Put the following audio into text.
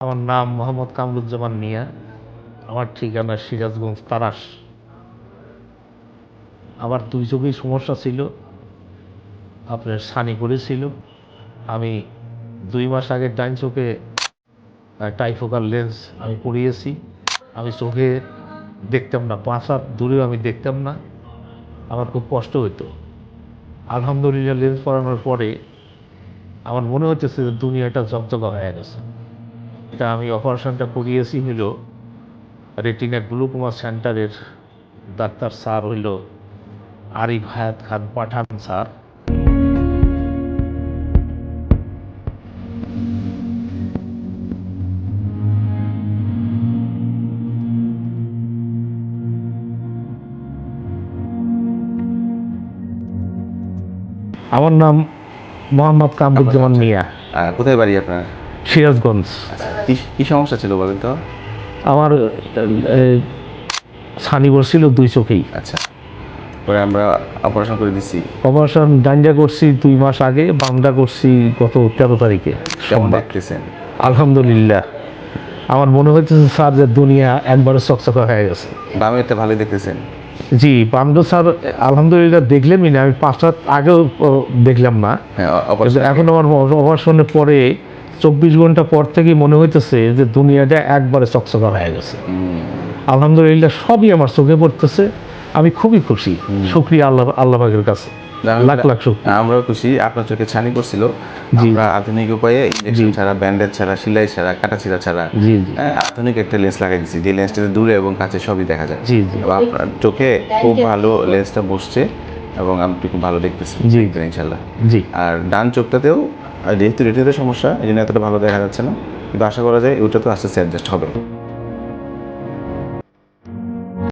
আমার নাম মোহাম্মদ কামরুজ্জামান মিয়া। আমার ঠিকানা সিরাজগঞ্জ তারাস। আমার দুই চোখেই সমস্যা ছিল, আপনার ছানি পড়েছিল। আমি 2 মাস আগে ডাইন চোখে টাইফোকাল লেন্স আমি পরিয়েছি। আমি চোখে দেখতাম না, 5 হাত দূরেও আমি দেখতাম না, আমার খুব কষ্ট হতো। আলহামদুলিল্লাহ লেন্স পরানোর পরে আমার মনে হচ্ছে যে দুনিয়াটা জকজকা হয়ে গেছে। এটা আমি অপারেশনটা করিয়েছি হলো রেটিনা গ্লুকোমা সেন্টারের ডাক্তার স্যার হইল আরিফ হায়াত খান পাঠান স্যার। আমার নাম মোহাম্মদ কামরুজ্জামান মিয়া। কোথায় বাড়ি আপনার? সিরাজগঞ্জ। কি কি সমস্যা ছিল বলেন তো? আমার ছানি পড়ছিল 2 চোখেই। আচ্ছা, পরে আমরা অপারেশন করে দিছি। অপারেশন ডাইনটা করছি 2 মাস আগে, বামটা করছি গত 13 তারিখে। কেমন দেখতেছেন? আলহামদুলিল্লাহ, আমার মনে হচ্ছে স্যার যে দুনিয়া একবারে চকচকা হয়ে গেছে। বামেতে ভালোই দেখতেছেন? জি, বামটা স্যার আলহামদুলিল্লাহ দেখলেনই না, আমি 5 রাত আগেও দেখলাম না। এখন আমার অপারেশনের পরে 24 ঘন্টা পর থেকেই মনে হইতেছে যে দুনিয়াটা একবারে চকচকা হয়ে গেছে। আলহামদুলিল্লাহ সবই আমার চোখে পড়তেছে। আমি খুবই খুশি, শুকরিয়া আল্লাহ পাকের কাছে, লাখ লাখ শুকরিয়া। আমরাও খুশি। আপনার চোখে ছানি পড়ছিল, আমরা আধুনিক উপায়ে ইনজেকশন ছাড়া, ব্যান্ডেজ ছাড়া, সেলাই ছাড়া, কাটাছিড়া ছাড়া আধুনিক একটা লেন্স লাগাই দিচ্ছি, যে লেন্সটাতে দূরে এবং কাছে সবই দেখা যায়। জি জি, এবং আপনার চোখে খুব ভালো লেন্সটা বসছে এবং আপনি খুব ভালো দেখতেছেন ইনশাল্লাহ। জি। আর ডান চোখটাতেও যেহেতু রেটিনাতে সমস্যা, এই জন্য এতটা ভালো দেখা যাচ্ছে না, কিন্তু আশা করা যায় ওটা তো আস্তে আস্তে অ্যাডজাস্ট হবে।